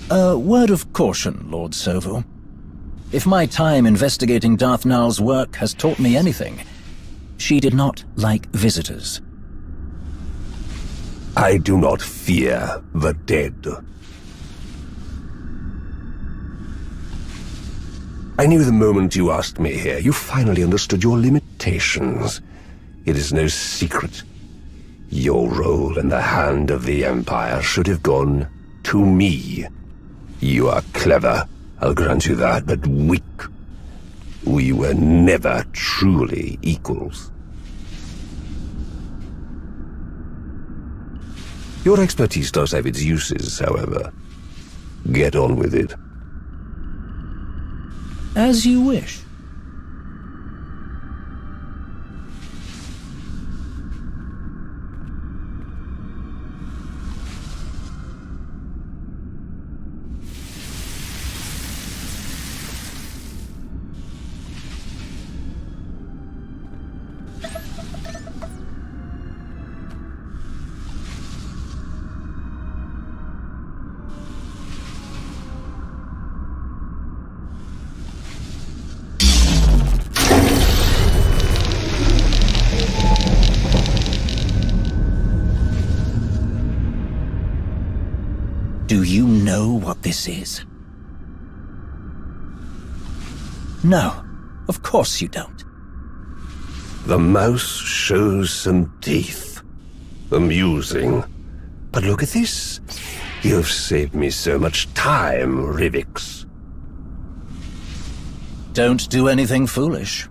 A word of caution, Lord SWTOR. If my time investigating Darth Naal's work has taught me anything, she did not like visitors. I do not fear the dead. I knew the moment you asked me here, you finally understood your limitations. It is no secret. Your role in the hand of the Empire should have gone to me. You are clever, I'll grant you that, but weak. We were never truly equals. Your expertise does have its uses, however. Get on with it. As you wish. Do you know what this is? No, of course you don't. The mouse shows some teeth. Amusing. But look at this. You've saved me so much time, Rivix. Don't do anything foolish.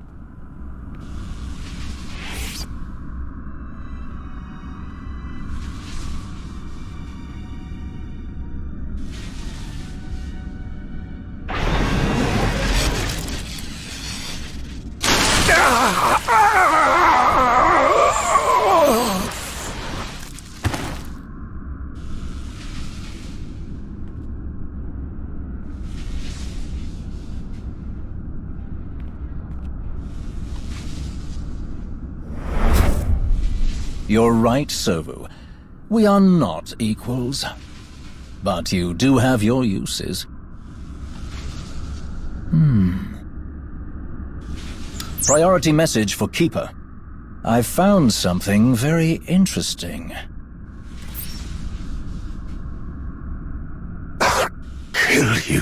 You're right, SWTOR. We are not equals. But you do have your uses. Priority message for Keeper. I found something very interesting. Kill you.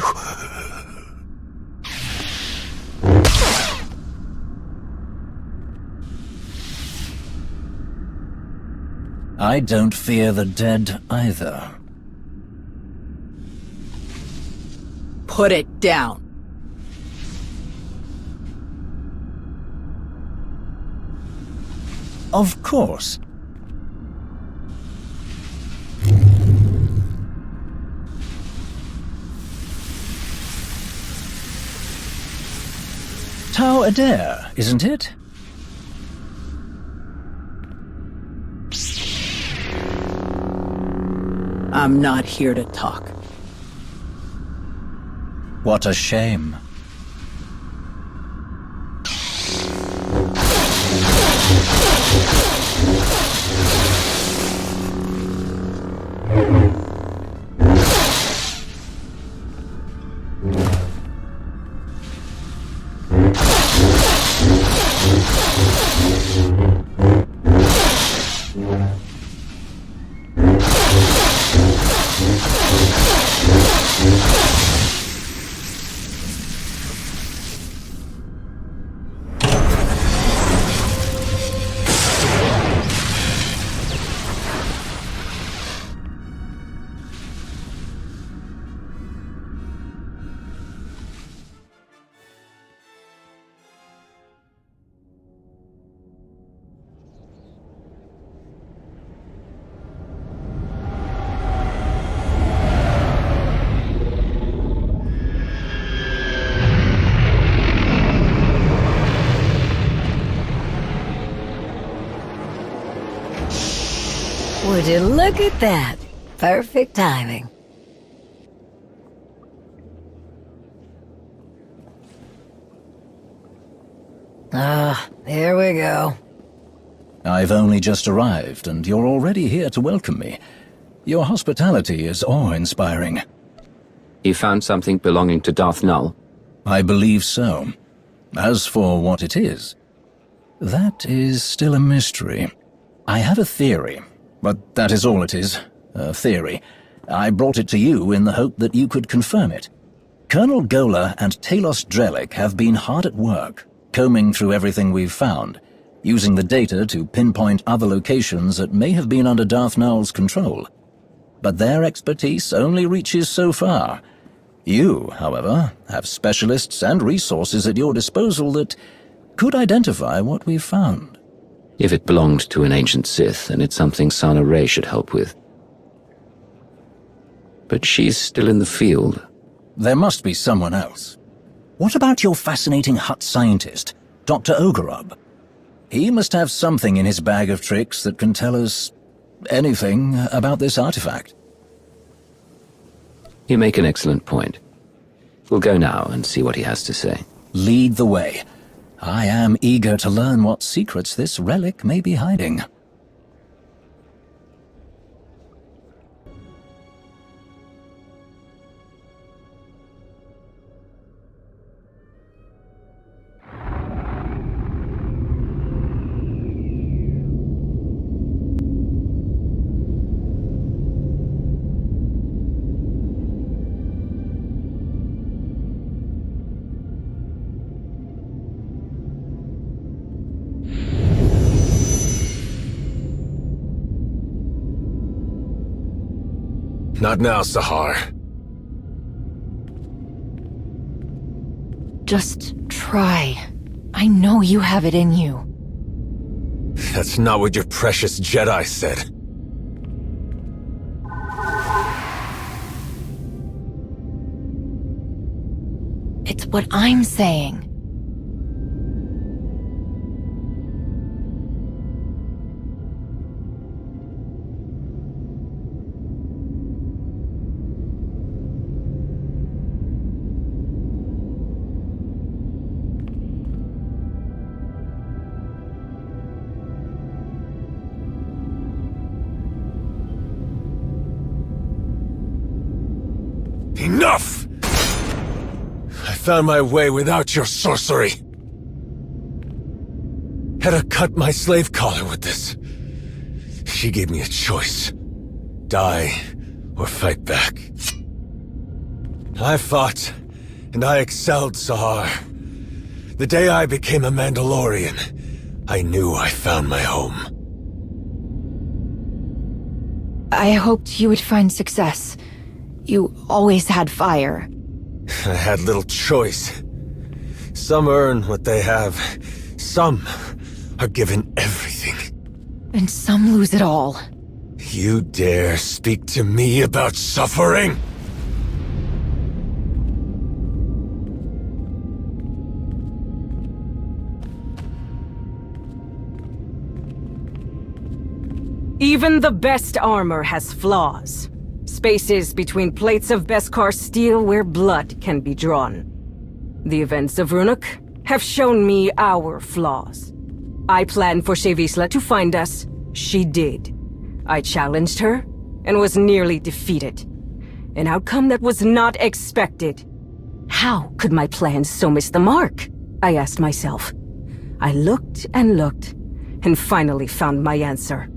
I don't fear the dead either. Put it down. Of course. Tau Adair, isn't it? I'm not here to talk. What a shame. Would you look at that? Perfect timing. Here we go. I've only just arrived, and you're already here to welcome me. Your hospitality is awe-inspiring. He found something belonging to Darth Null? I believe so. As for what it is, that is still a mystery. I have a theory, but that is all it is, a theory. I brought it to you in the hope that you could confirm it. Colonel Gola and Talos Drellick have been hard at work, combing through everything we've found, using the data to pinpoint other locations that may have been under Darth Null's control. But their expertise only reaches so far. You, however, have specialists and resources at your disposal that could identify what we've found. If it belonged to an ancient Sith, then it's something Sana Rey should help with. But she's still in the field. There must be someone else. What about your fascinating Hutt scientist, Dr. Ogorub? He must have something in his bag of tricks that can tell us anything about this artifact. You make an excellent point. We'll go now and see what he has to say. Lead the way. I am eager to learn what secrets this relic may be hiding. Not now, Sahar. Just try. I know you have it in you. That's not what your precious Jedi said. It's what I'm saying. Enough! I found my way without your sorcery. Had to cut my slave collar with this. She gave me a choice. Die or fight back. I fought, and I excelled, Sahar. The day I became a Mandalorian, I knew I found my home. I hoped you would find success. You always had fire. I had little choice. Some earn what they have. Some are given everything. And some lose it all. You dare speak to me about suffering? Even the best armor has flaws. Spaces between plates of Beskar steel where blood can be drawn. The events of Runuk have shown me our flaws. I planned for Shevisla to find us. She did. I challenged her and was nearly defeated. An outcome that was not expected. How could my plans so miss the mark? I asked myself. I looked and finally found my answer.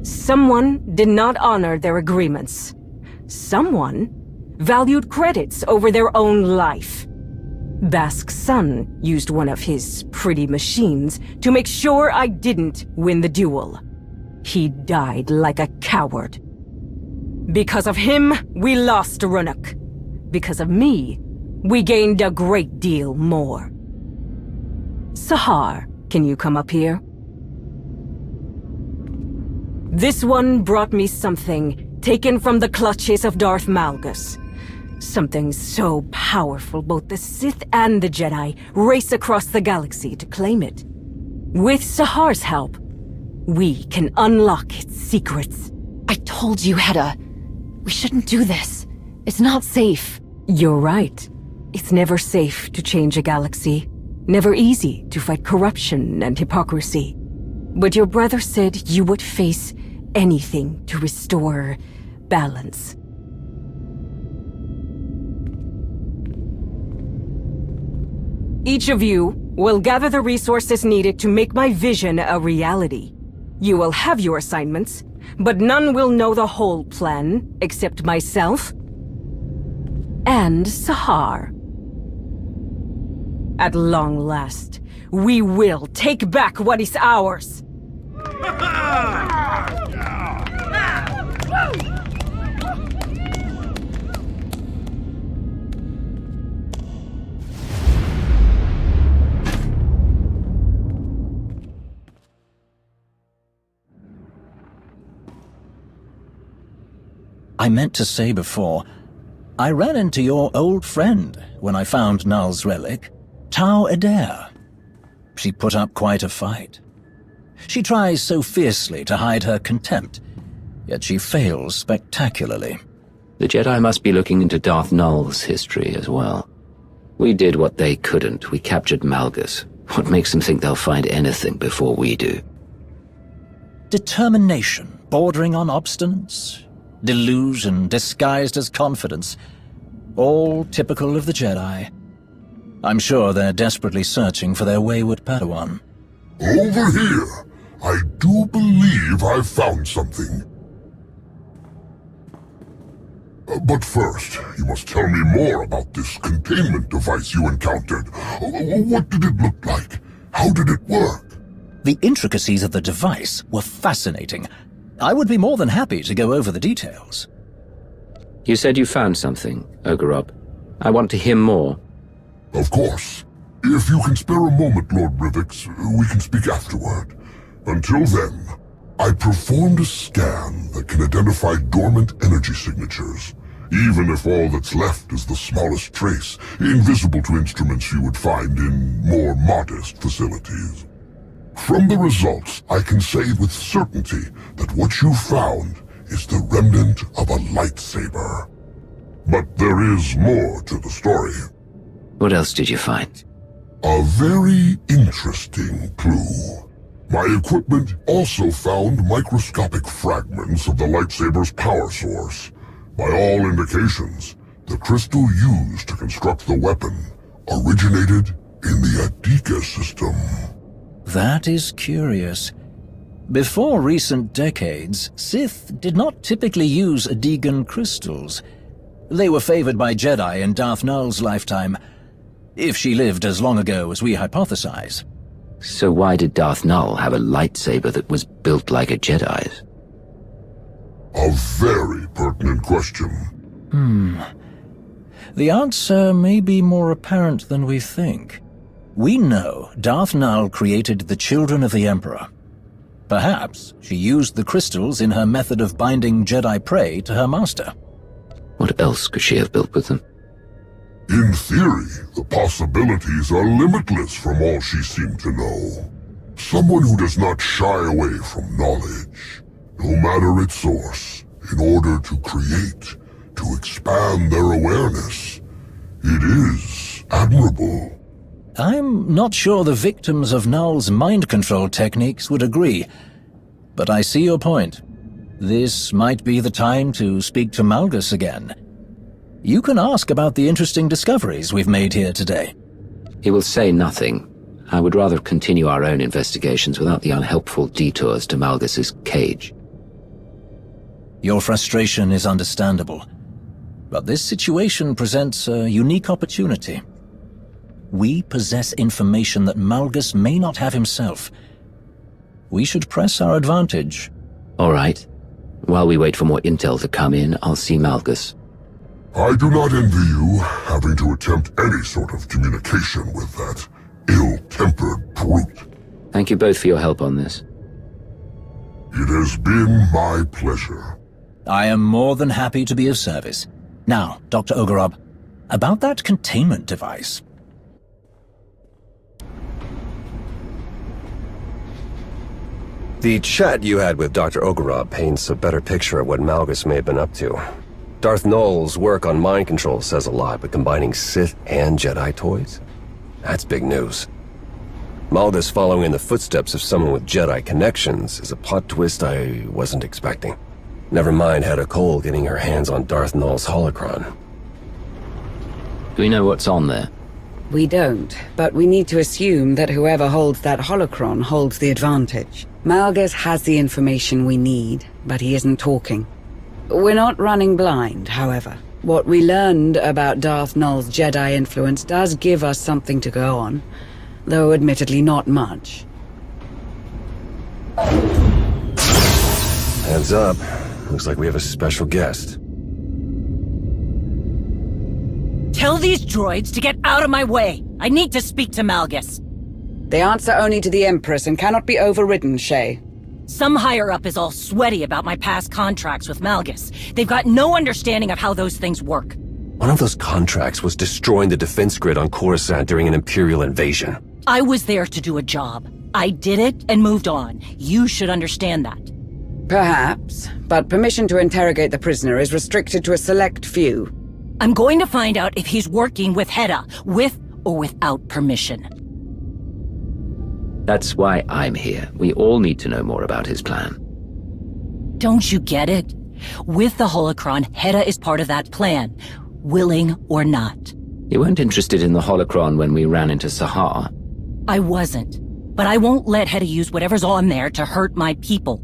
Someone did not honor their agreements. Someone valued credits over their own life. Bask's son used one of his pretty machines to make sure I didn't win the duel. He died like a coward. Because of him, we lost Runuk. Because of me, we gained a great deal more. Sahar, can you come up here? This one brought me something taken from the clutches of Darth Malgus. Something so powerful both the Sith and the Jedi race across the galaxy to claim it. With Sahar's help, we can unlock its secrets. I told you, Hedda. We shouldn't do this. It's not safe. You're right. It's never safe to change a galaxy. Never easy to fight corruption and hypocrisy. But your brother said you would face anything to restore balance. Each of you will gather the resources needed to make my vision a reality. You will have your assignments, but none will know the whole plan except myself and Sahar. At long last, we will take back what is ours. I meant to say before, I ran into your old friend when I found Null's relic, Tau Adair. She put up quite a fight. She tries so fiercely to hide her contempt, yet she fails spectacularly. The Jedi must be looking into Darth Null's history as well. We did what they couldn't. We captured Malgus. What makes them think they'll find anything before we do? Determination, bordering on obstinance. Delusion disguised as confidence. All typical of the Jedi. I'm sure they're desperately searching for their wayward Padawan. Over here! I do believe I've found something. But first, you must tell me more about this containment device you encountered. What did it look like? How did it work? The intricacies of the device were fascinating. I would be more than happy to go over the details. You said you found something, Ogorob. I want to hear more. Of course. If you can spare a moment, Lord Rivix, we can speak afterward. Until then, I performed a scan that can identify dormant energy signatures, even if all that's left is the smallest trace, invisible to instruments you would find in more modest facilities. From the results, I can say with certainty that what you found is the remnant of a lightsaber. But there is more to the story. What else did you find? A very interesting clue. My equipment also found microscopic fragments of the lightsaber's power source. By all indications, the crystal used to construct the weapon originated in the Adika system. That is curious. Before recent decades, Sith did not typically use Adegan crystals. They were favored by Jedi in Darth Null's lifetime, if she lived as long ago as we hypothesize. So why did Darth Null have a lightsaber that was built like a Jedi's? A very pertinent question. The answer may be more apparent than we think. We know Darth Null created the Children of the Emperor. Perhaps she used the crystals in her method of binding Jedi prey to her master. What else could she have built with them? In theory, the possibilities are limitless from all she seemed to know. Someone who does not shy away from knowledge, no matter its source, in order to create, to expand their awareness. It is admirable. I'm not sure the victims of Null's mind control techniques would agree, but I see your point. This might be the time to speak to Malgus again. You can ask about the interesting discoveries we've made here today. He will say nothing. I would rather continue our own investigations without the unhelpful detours to Malgus's cage. Your frustration is understandable, but this situation presents a unique opportunity. We possess information that Malgus may not have himself. We should press our advantage. All right. While we wait for more intel to come in, I'll see Malgus. I do not envy you having to attempt any sort of communication with that ill-tempered brute. Thank you both for your help on this. It has been my pleasure. I am more than happy to be of service. Now, Dr. Ogorob, about that containment device. The chat you had with Dr. Ogorob paints a better picture of what Malgus may have been up to. Darth Null's work on mind control says a lot, but combining Sith and Jedi toys? That's big news. Malgus following in the footsteps of someone with Jedi connections is a plot twist I wasn't expecting. Never mind Hedda Cole getting her hands on Darth Null's holocron. Do we know what's on there? We don't, but we need to assume that whoever holds that holocron holds the advantage. Malgus has the information we need, but he isn't talking. We're not running blind, however. What we learned about Darth Null's Jedi influence does give us something to go on, though admittedly not much. Hands up. Looks like we have a special guest. Tell these droids to get out of my way. I need to speak to Malgus. They answer only to the Empress and cannot be overridden, Shay. Some higher-up is all sweaty about my past contracts with Malgus. They've got no understanding of how those things work. One of those contracts was destroying the defense grid on Coruscant during an Imperial invasion. I was there to do a job. I did it and moved on. You should understand that. Perhaps, but permission to interrogate the prisoner is restricted to a select few. I'm going to find out if he's working with Hedda, with or without permission. That's why I'm here. We all need to know more about his plan. Don't you get it? With the holocron, Hedda is part of that plan, willing or not. You weren't interested in the holocron when we ran into Sahar. I wasn't, but I won't let Hedda use whatever's on there to hurt my people.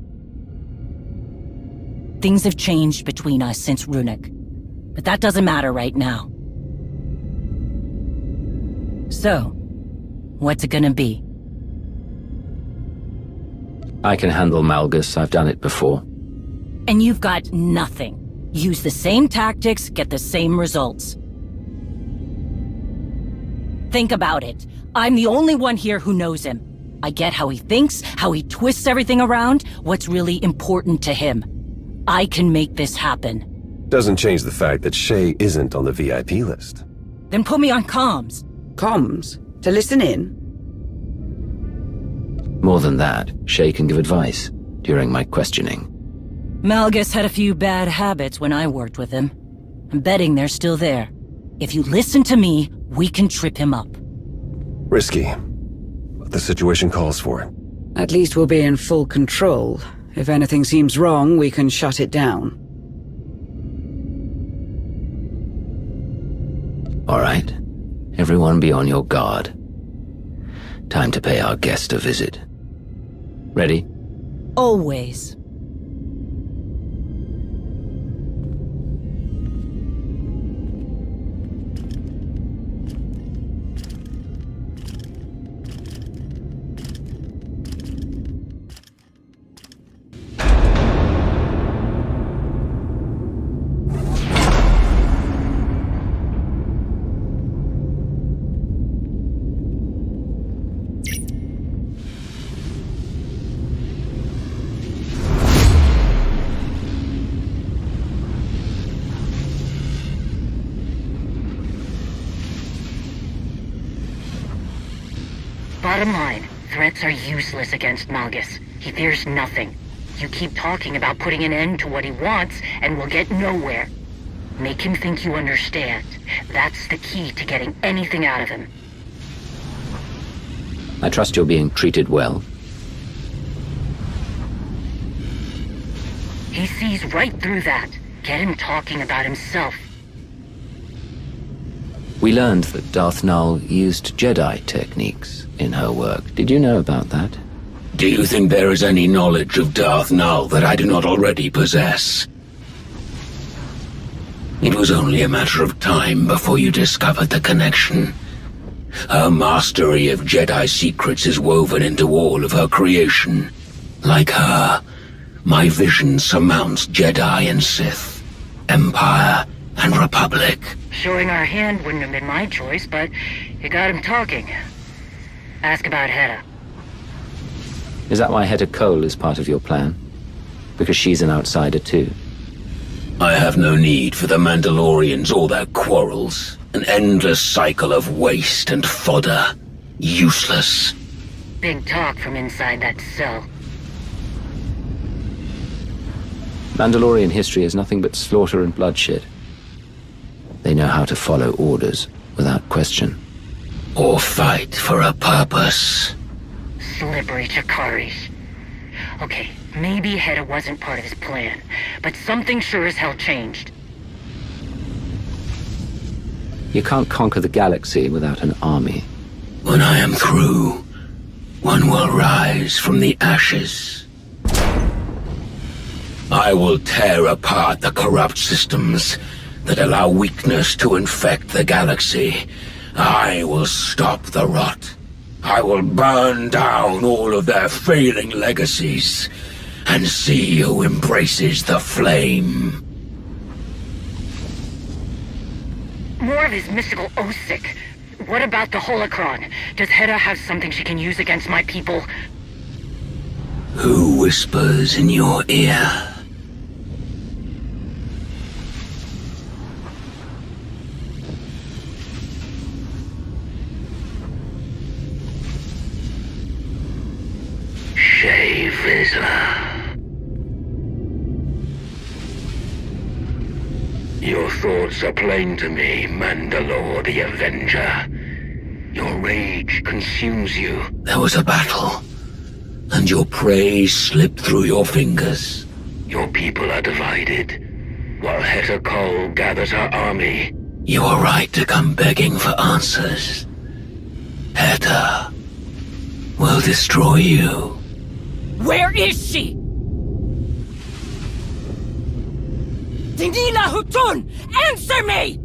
Things have changed between us since Runic, but that doesn't matter right now. So, what's it gonna be? I can handle Malgus. I've done it before. And you've got nothing. Use the same tactics, get the same results. Think about it. I'm the only one here who knows him. I get how he thinks, how he twists everything around, what's really important to him. I can make this happen. Doesn't change the fact that Shay isn't on the VIP list. Then put me on comms. Comms? To listen in? More than that, Shay can give advice during my questioning. Malgus had a few bad habits when I worked with him. I'm betting they're still there. If you listen to me, we can trip him up. Risky, but the situation calls for it. At least we'll be in full control. If anything seems wrong, we can shut it down. All right. Everyone be on your guard. Time to pay our guest a visit. Ready? Always. Bottom line, threats are useless against Malgus. He fears nothing. You keep talking about putting an end to what he wants, and we'll get nowhere. Make him think you understand. That's the key to getting anything out of him. I trust you're being treated well. He sees right through that. Get him talking about himself. We learned that Darth Null used Jedi techniques in her work. Did you know about that? Do you think there is any knowledge of Darth Null that I do not already possess? It was only a matter of time before you discovered the connection. Her mastery of Jedi secrets is woven into all of her creation. Like her, my vision surmounts Jedi and Sith, Empire and Republic. Showing our hand wouldn't have been my choice, but you got him talking. Ask about Hedda. Is that why Hedda Cole is part of your plan? Because she's an outsider too? I have no need for the Mandalorians or their quarrels. An endless cycle of waste and fodder. Useless. Big talk from inside that cell. Mandalorian history is nothing but slaughter and bloodshed. They know how to follow orders without question. Or fight for a purpose. Slippery Chakaris. Okay, maybe Hedda wasn't part of his plan, but something sure as hell changed. You can't conquer the galaxy without an army. When I am through, one will rise from the ashes. I will tear apart the corrupt systems that allow weakness to infect the galaxy. I will stop the rot. I will burn down all of their failing legacies and see who embraces the flame. More of his mystical Osic. What about the holocron? Does Hedda have something she can use against my people? Who whispers in your ear? Your thoughts are plain to me, Mandalore the Avenger. Your rage consumes you. There was a battle, and your prey slipped through your fingers. Your people are divided, while Heta Kol gathers her army. You are right to come begging for answers. Heta will destroy you. Where is she? Dinila Hutun! Answer me!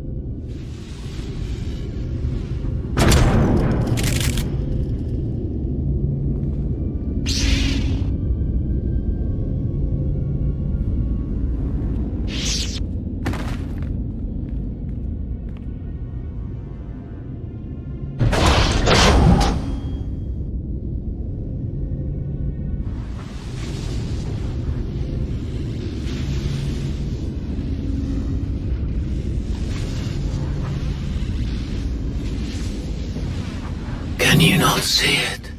Can you not see it?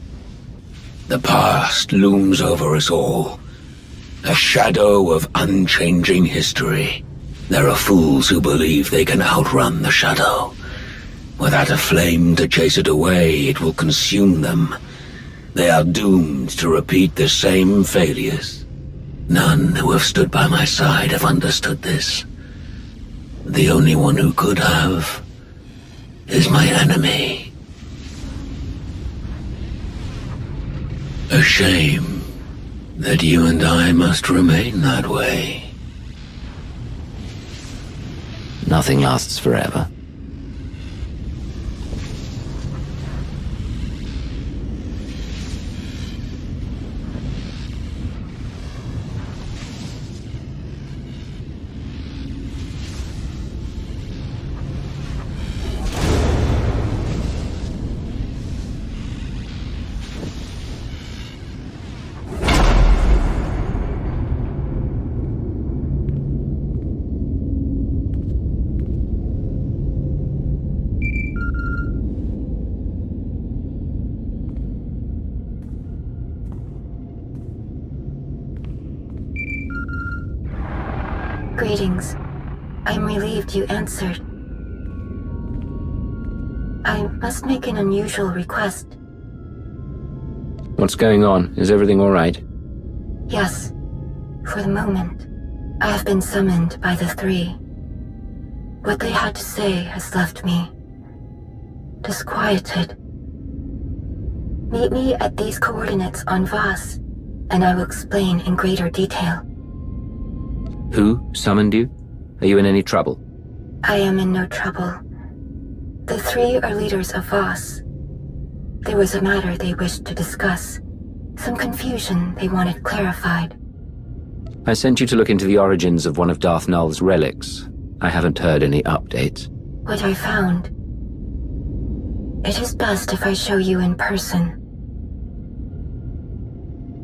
The past looms over us all. A shadow of unchanging history. There are fools who believe they can outrun the shadow. Without a flame to chase it away, it will consume them. They are doomed to repeat the same failures. None who have stood by my side have understood this. The only one who could have is my enemy. A shame that you and I must remain that way. Nothing lasts forever. Greetings. I'm relieved you answered. I must make an unusual request. What's going on? Is everything all right? Yes, for the moment. I have been summoned by the three. What they had to say has left me disquieted. Meet me at these coordinates on Voss, and I will explain in greater detail. Who summoned you? Are you in any trouble? I am in no trouble. The three are leaders of Voss. There was a matter they wished to discuss. Some confusion they wanted clarified. I sent you to look into the origins of one of Darth Nul's relics. I haven't heard any updates. What I found. It is best if I show you in person.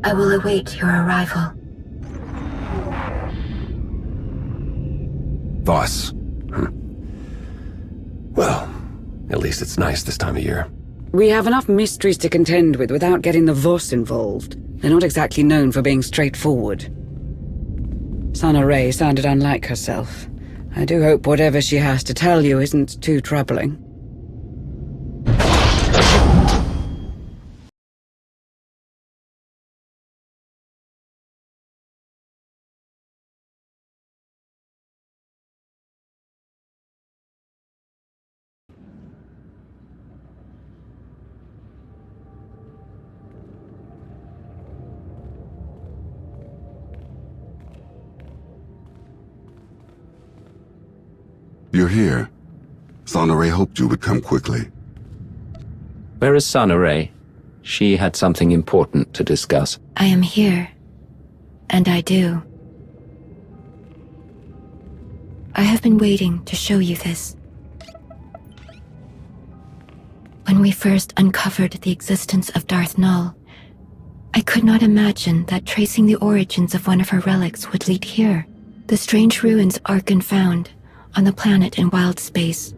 I will await your arrival. Voss. Well, at least it's nice this time of year. We have enough mysteries to contend with without getting the Voss involved. They're not exactly known for being straightforward. Sana Ray sounded unlike herself. I do hope whatever she has to tell you isn't too troubling. You're here. SWTOR hoped you would come quickly. Where is SWTOR? She had something important to discuss. I am here. And I do. I have been waiting to show you this. When we first uncovered the existence of Darth Null, I could not imagine that tracing the origins of one of her relics would lead here. The strange ruins Arkan found on the planet in wild space.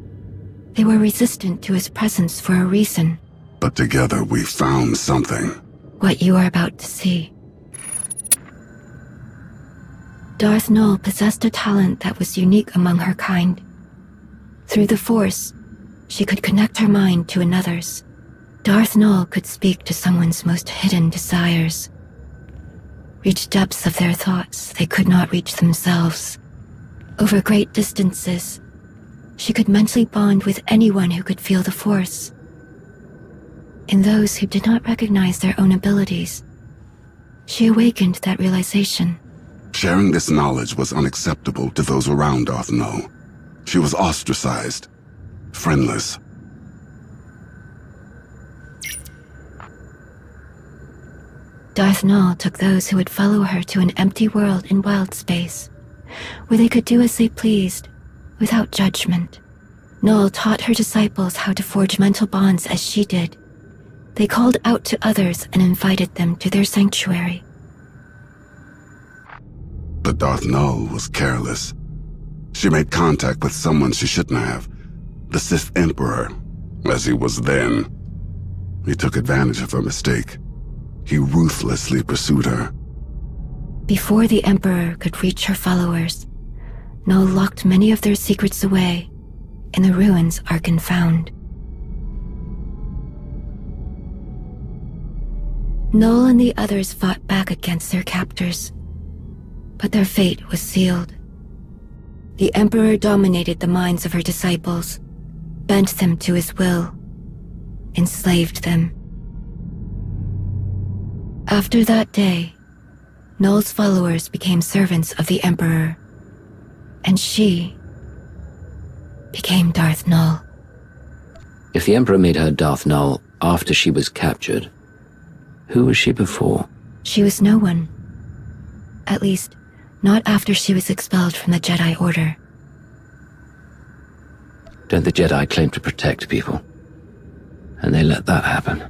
They were resistant to his presence for a reason. But together we found something. What you are about to see. Darth Null possessed a talent that was unique among her kind. Through the Force, she could connect her mind to another's. Darth Null could speak to someone's most hidden desires. Reach depths of their thoughts they could not reach themselves. Over great distances, she could mentally bond with anyone who could feel the Force. In those who did not recognize their own abilities, she awakened that realization. Sharing this knowledge was unacceptable to those around Darth Null. She was ostracized, friendless. Darth Null took those who would follow her to an empty world in wild space, where they could do as they pleased, without judgment. Null taught her disciples how to forge mental bonds as she did. They called out to others and invited them to their sanctuary. But Darth Null was careless. She made contact with someone she shouldn't have. The Sith Emperor, as he was then. He took advantage of her mistake. He ruthlessly pursued her. Before the Emperor could reach her followers, Null locked many of their secrets away in the ruins Arkan found. Null and the others fought back against their captors, but their fate was sealed. The Emperor dominated the minds of her disciples, bent them to his will, enslaved them. After that day, Null's followers became servants of the Emperor, and she became Darth Null. If the Emperor made her Darth Null after she was captured, who was she before? She was no one. At least, not after she was expelled from the Jedi Order. Don't the Jedi claim to protect people? And they let that happen?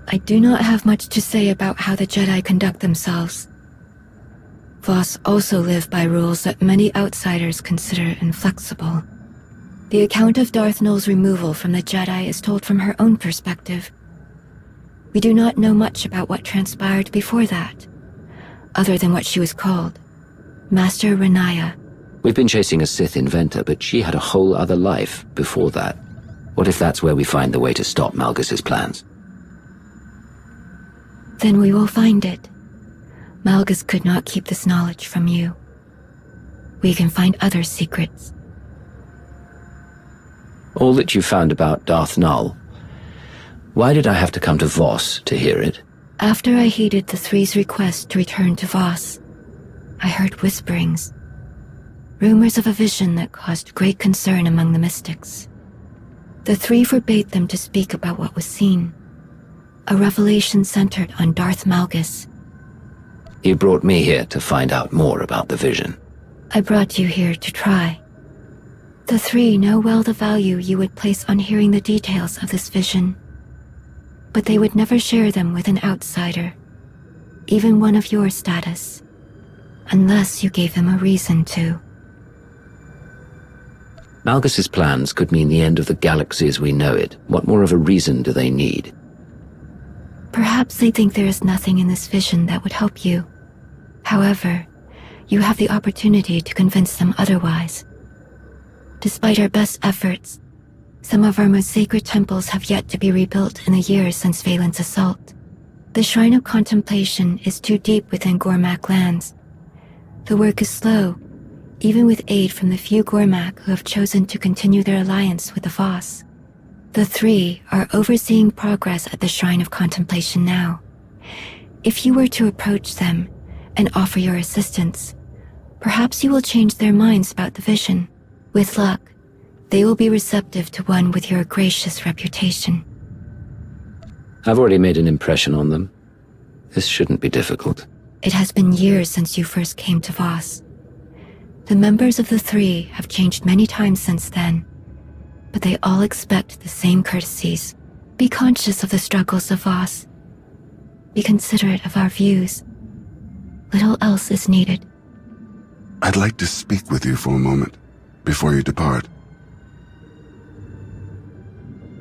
I do not have much to say about how the Jedi conduct themselves. Voss also live by rules that many outsiders consider inflexible. The account of Darth Null's removal from the Jedi is told from her own perspective. We do not know much about what transpired before that, other than what she was called, Master Renaya. We've been chasing a Sith inventor, but she had a whole other life before that. What if that's where we find the way to stop Malgus's plans? Then we will find it. Malgus could not keep this knowledge from you. We can find other secrets. All that you found about Darth Null. Why did I have to come to Voss to hear it? After I heeded the Three's request to return to Voss, I heard whisperings. Rumors of a vision that caused great concern among the mystics. The Three forbade them to speak about what was seen. A revelation centered on Darth Malgus. You brought me here to find out more about the vision. I brought you here to try. The Three know well the value you would place on hearing the details of this vision. But they would never share them with an outsider, even one of your status, unless you gave them a reason to. Malgus's plans could mean the end of the galaxy as we know it. What more of a reason do they need? Perhaps they think there is nothing in this vision that would help you. However, you have the opportunity to convince them otherwise. Despite our best efforts, some of our most sacred temples have yet to be rebuilt in the years since Valen's assault. The Shrine of Contemplation is too deep within Gormak lands. The work is slow, even with aid from the few Gormak who have chosen to continue their alliance with the Voss. The Three are overseeing progress at the Shrine of Contemplation now. If you were to approach them and offer your assistance, perhaps you will change their minds about the vision. With luck, they will be receptive to one with your gracious reputation. I've already made an impression on them. This shouldn't be difficult. It has been years since you first came to Voss. The members of the Three have changed many times since then, but they all expect the same courtesies. Be conscious of the struggles of Voss. Be considerate of our views. Little else is needed. I'd like to speak with you for a moment, before you depart.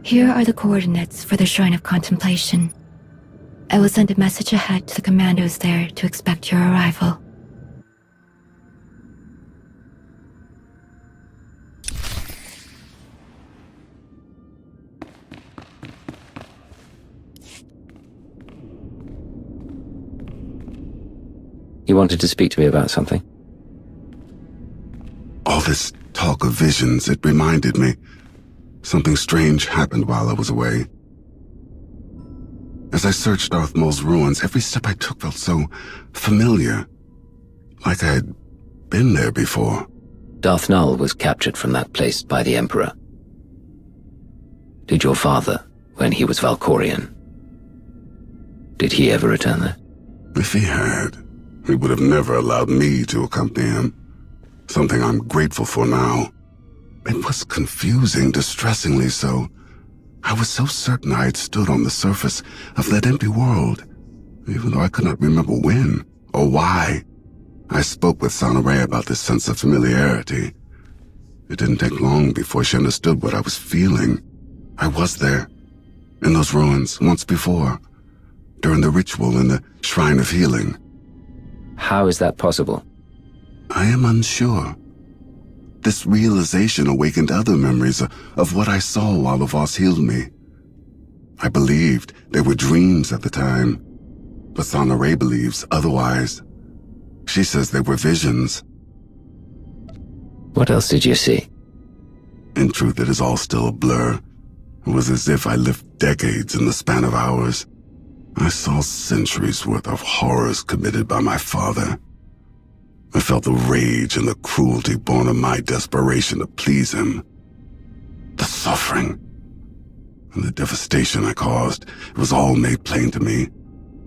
Here are the coordinates for the Shrine of Contemplation. I will send a message ahead to the commandos there to expect your arrival. You wanted to speak to me about something? All this talk of visions, it reminded me. Something strange happened while I was away. As I searched Darth Maul's ruins, every step I took felt so familiar. Like I had been there before. Darth Null was captured from that place by the Emperor. Did your father, when he was Valkorian? Did he ever return there? If he had, he would have never allowed me to accompany him. Something I'm grateful for now. It was confusing, distressingly so. I was so certain I had stood on the surface of that empty world, even though I could not remember when or why. I spoke with Sonoray about this sense of familiarity. It didn't take long before she understood what I was feeling. I was there, in those ruins, once before, during the ritual in the Shrine of Healing. How is that possible? I am unsure. This realization awakened other memories of what I saw while the Voss healed me. I believed they were dreams at the time, but Sonoray believes otherwise. She says they were visions. What else did you see? In truth, it is all still a blur. It was as if I lived decades in the span of hours. I saw centuries worth of horrors committed by my father. I felt the rage and the cruelty born of my desperation to please him. The suffering and the devastation I caused, it was all made plain to me.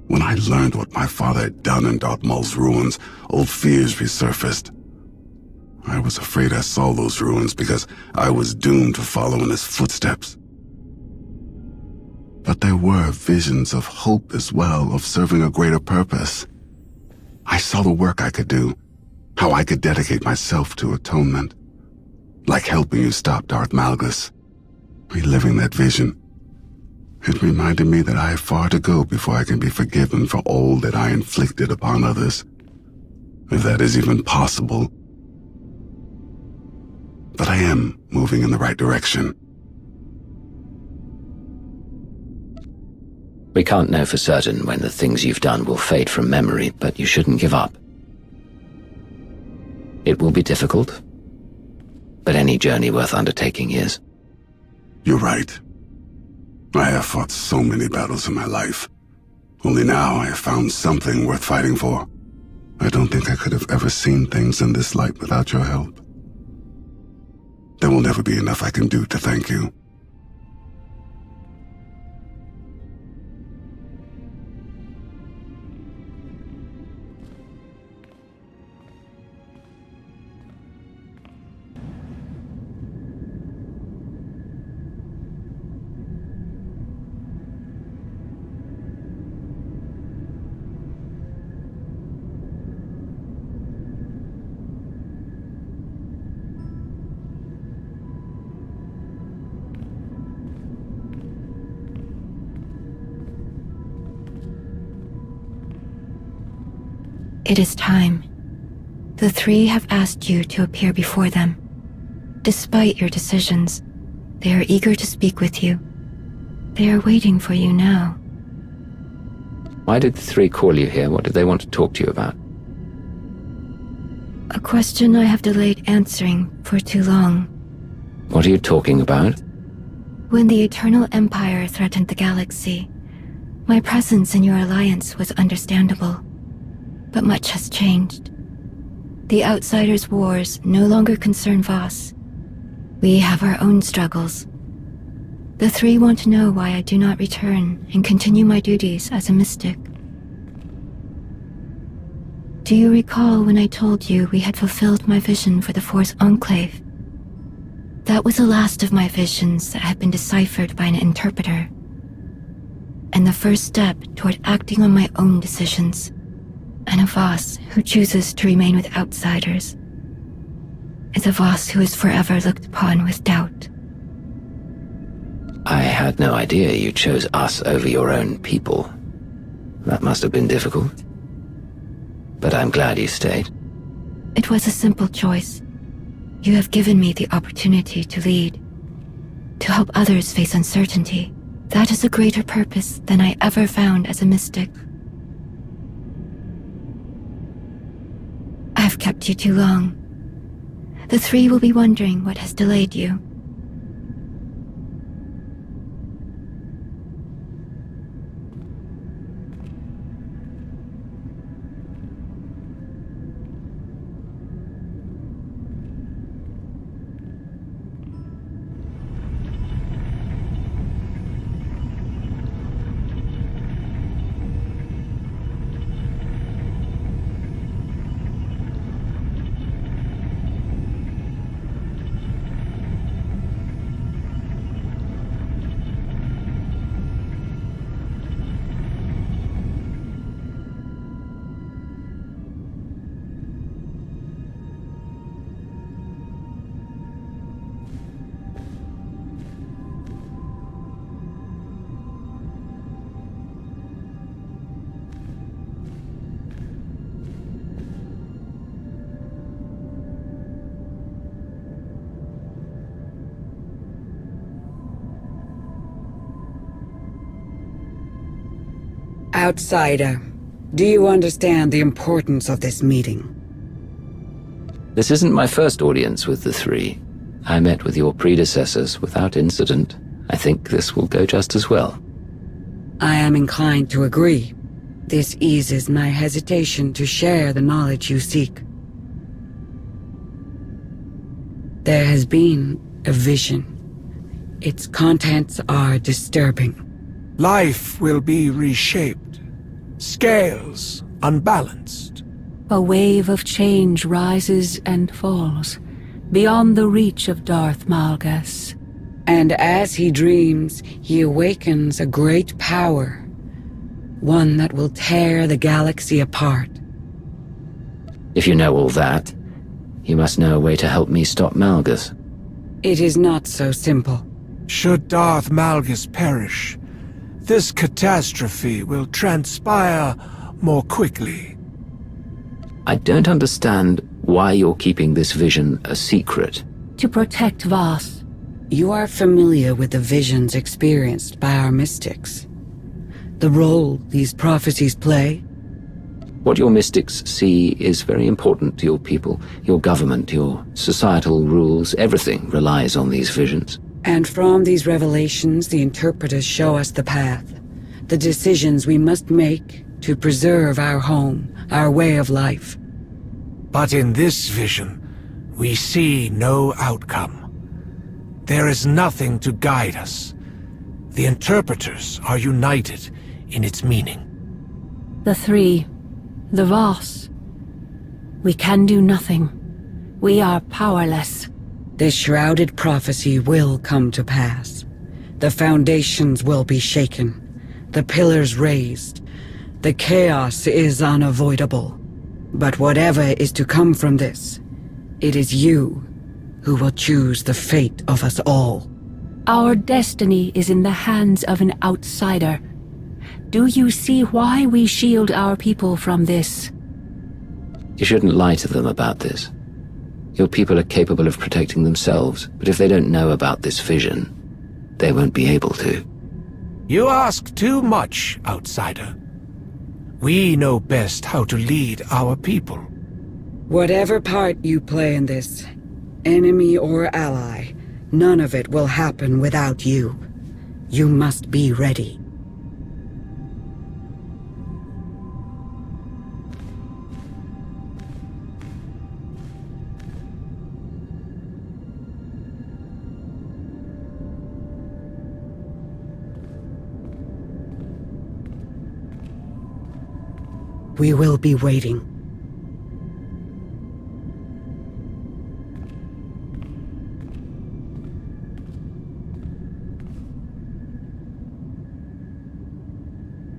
When I learned what my father had done in Darth Maul's ruins, old fears resurfaced. I was afraid I saw those ruins because I was doomed to follow in his footsteps. But there were visions of hope as well, of serving a greater purpose. I saw the work I could do, how I could dedicate myself to atonement, like helping you stop Darth Malgus. Reliving that vision, it reminded me that I have far to go before I can be forgiven for all that I inflicted upon others, if that is even possible. But I am moving in the right direction. We can't know for certain when the things you've done will fade from memory, but you shouldn't give up. It will be difficult, but any journey worth undertaking is. You're right. I have fought so many battles in my life. Only now I have found something worth fighting for. I don't think I could have ever seen things in this light without your help. There will never be enough I can do to thank you. It is time. The Three have asked you to appear before them. Despite your decisions, they are eager to speak with you. They are waiting for you now. Why did the Three call you here? What did they want to talk to you about? A question I have delayed answering for too long. What are you talking about? When the Eternal Empire threatened the galaxy, my presence in your alliance was understandable. But much has changed. The Outsiders' wars no longer concern Voss, We have our own struggles. The three want to know why I do not return and continue my duties as a mystic. Do you recall when I told you we had fulfilled my vision for the Force Enclave? That was the last of my visions that had been deciphered by an interpreter, and the first step toward acting on my own decisions, and a Voss who chooses to remain with outsiders is a Voss who is forever looked upon with doubt. I had no idea you chose us over your own people. That must have been difficult. But I'm glad you stayed. It was a simple choice. You have given me the opportunity to lead, to help others face uncertainty. That is a greater purpose than I ever found as a mystic. I've kept you too long. The three will be wondering what has delayed you. Outsider, do you understand the importance of this meeting? This isn't my first audience with the three. I met with your predecessors without incident. I think this will go just as well. I am inclined to agree. This eases my hesitation to share the knowledge you seek. There has been a vision. Its contents are disturbing. Life will be reshaped. Scales unbalanced. A wave of change rises and falls, beyond the reach of Darth Malgus. And as he dreams, he awakens a great power. One that will tear the galaxy apart. If you know all that, you must know a way to help me stop Malgus. It is not so simple. Should Darth Malgus perish, this catastrophe will transpire more quickly. I don't understand why you're keeping this vision a secret. To protect Voss. You are familiar with the visions experienced by our mystics. The role these prophecies play. What your mystics see is very important to your people, your government, your societal rules. Everything relies on these visions. And from these revelations, the interpreters show us the path, the decisions we must make to preserve our home, our way of life. But in this vision, we see no outcome. There is nothing to guide us. The interpreters are united in its meaning. The three, the Voss. We can do nothing. We are powerless. This shrouded prophecy will come to pass. The foundations will be shaken, the pillars raised. The chaos is unavoidable. But whatever is to come from this, it is you who will choose the fate of us all. Our destiny is in the hands of an outsider. Do you see why we shield our people from this? You shouldn't lie to them about this. Your people are capable of protecting themselves, but if they don't know about this vision, they won't be able to. You ask too much, outsider. We know best how to lead our people. Whatever part you play in this, enemy or ally, none of it will happen without you. You must be ready. We will be waiting.